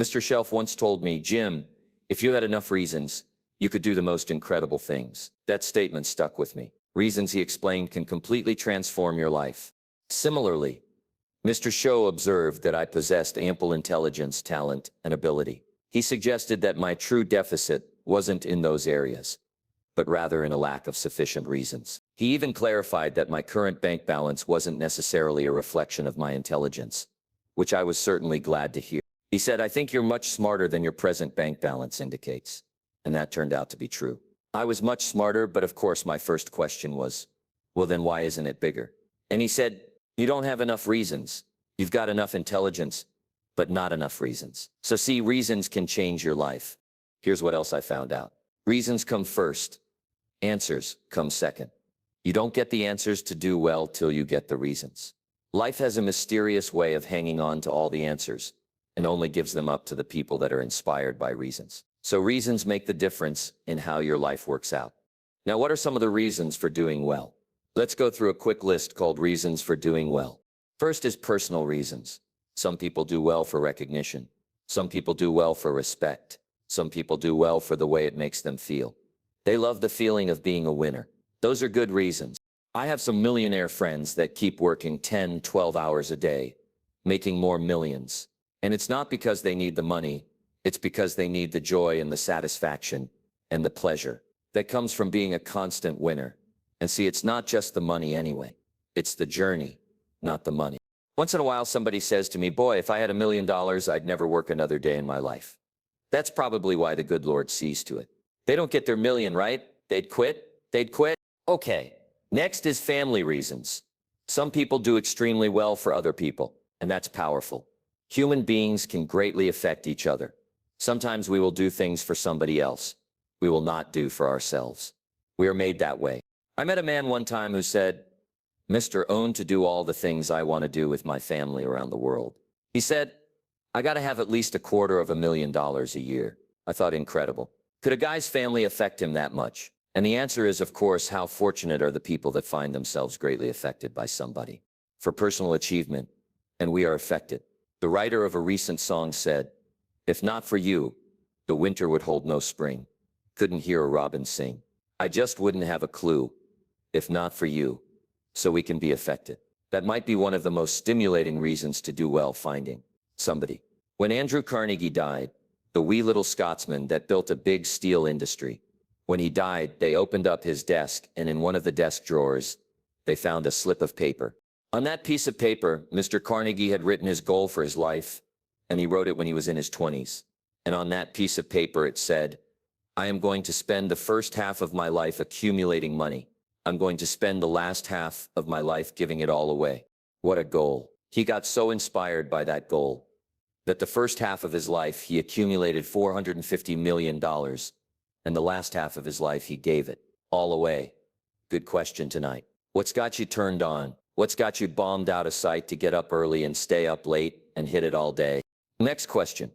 Mr. Shelf once told me, Jim, if you had enough reasons, you could do the most incredible things. That statement stuck with me. Reasons, he explained, can completely transform your life. Similarly, Mr. Show observed that I possessed ample intelligence, talent, and ability. He suggested that my true deficit wasn't in those areas, but rather in a lack of sufficient reasons. He even clarified that my current bank balance wasn't necessarily a reflection of my intelligence, which I was certainly glad to hear. He said, I think you're much smarter than your present bank balance indicates. And that turned out to be true. I was much smarter, but of course my first question was, well then why isn't it bigger? And he said, you don't have enough reasons. You've got enough intelligence, but not enough reasons. So see, reasons can change your life. Here's what else I found out. Reasons come first. Answers come second. You don't get the answers to do well till you get the reasons. Life has a mysterious way of hanging on to all the answers and only gives them up to the people that are inspired by reasons. So reasons make the difference in how your life works out. Now, what are some of the reasons for doing well? Let's go through a quick list called reasons for doing well. First is personal reasons. Some people do well for recognition. Some people do well for respect. Some people do well for the way it makes them feel. They love the feeling of being a winner. Those are good reasons. I have some millionaire friends that keep working 10, 12 hours a day, making more millions. And it's not because they need the money. It's because they need the joy and the satisfaction and the pleasure that comes from being a constant winner. And see, it's not just the money anyway. It's the journey, not the money. Once in a while, somebody says to me, boy, if I had $1 million, I'd never work another day in my life. That's probably why the good Lord sees to it. They don't get their million, right? They'd quit. They'd quit. Okay. Next is family reasons. Some people do extremely well for other people, and that's powerful. Human beings can greatly affect each other. Sometimes we will do things for somebody else we will not do for ourselves. We are made that way. I met a man one time who said, Mr. Own to do all the things I want to do with my family around the world. He said, I got to have at least $250,000 a year. I thought, incredible. Could a guy's family affect him that much? And the answer is, of course, how fortunate are the people that find themselves greatly affected by somebody for personal achievement, and we are affected. The writer of a recent song said, if not for you, the winter would hold no spring. Couldn't hear a robin sing. I just wouldn't have a clue, if not for you, so we can be affected. That might be one of the most stimulating reasons to do well, finding somebody. When Andrew Carnegie died, the wee little Scotsman that built a big steel industry, when he died, they opened up his desk, and in one of the desk drawers, they found a slip of paper. On that piece of paper, Mr. Carnegie had written his goal for his life, and he wrote it when he was in his 20s. And on that piece of paper, it said, I am going to spend the first half of my life accumulating money. I'm going to spend the last half of my life giving it all away. What a goal. He got so inspired by that goal that the first half of his life, he accumulated $450 million, and the last half of his life, he gave it all away. Good question tonight. What's got you turned on? What's got you bombed out of sight to get up early and stay up late and hit it all day? Next question.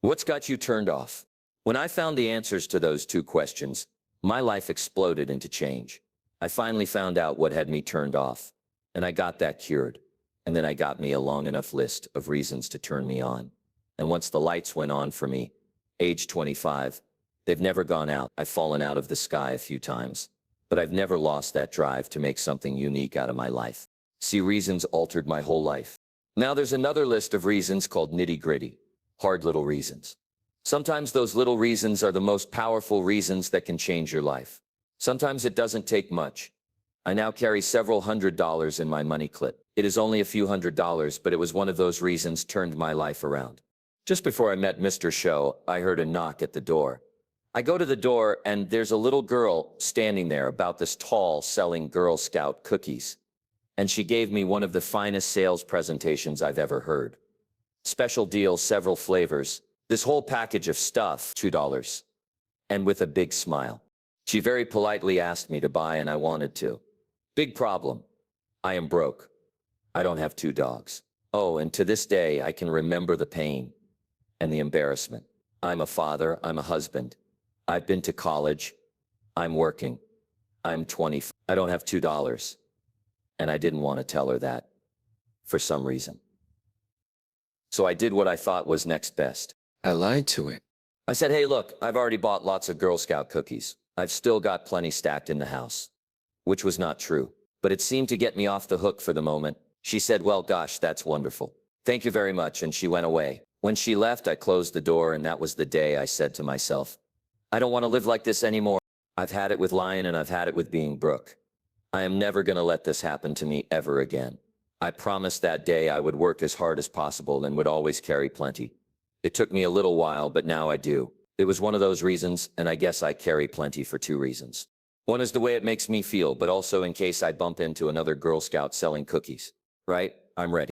What's got you turned off? When I found the answers to those two questions, my life exploded into change. I finally found out what had me turned off, and I got that cured. And then I got me a long enough list of reasons to turn me on. And once the lights went on for me, age 25, they've never gone out. I've fallen out of the sky a few times, but I've never lost that drive to make something unique out of my life. See, reasons altered my whole life. Now there's another list of reasons called nitty-gritty, hard little reasons. Sometimes those little reasons are the most powerful reasons that can change your life. Sometimes it doesn't take much. I now carry several $100s in my money clip. It is only a few $100s, but it was one of those reasons turned my life around. Just before I met Mr. Show, I heard a knock at the door. I go to the door, and there's a little girl standing there about this tall selling Girl Scout cookies. And she gave me one of the finest sales presentations I've ever heard. Special deal, several flavors. This whole package of stuff, $2. And with a big smile. She very politely asked me to buy, and I wanted to. Big problem. I am broke. I don't have 2 dogs. Oh, and to this day, I can remember the pain and the embarrassment. I'm a father. I'm a husband. I've been to college. I'm working. I'm 20. I don't have $2. And I didn't want to tell her that for some reason. So I did what I thought was next best. I lied to it. I said, hey, look, I've already bought lots of Girl Scout cookies. I've still got plenty stacked in the house. Which was not true, but it seemed to get me off the hook for the moment. She said, well, gosh, that's wonderful. Thank you very much, and she went away. When she left, I closed the door, and that was the day I said to myself, I don't want to live like this anymore. I've had it with lying, and I've had it with being Brooke. I am never going to let this happen to me ever again. I promised that day I would work as hard as possible and would always carry plenty. It took me a little while, but now I do. It was one of those reasons, and I guess I carry plenty for 2 reasons. One is the way it makes me feel, but also in case I bump into another Girl Scout selling cookies. Right? I'm ready.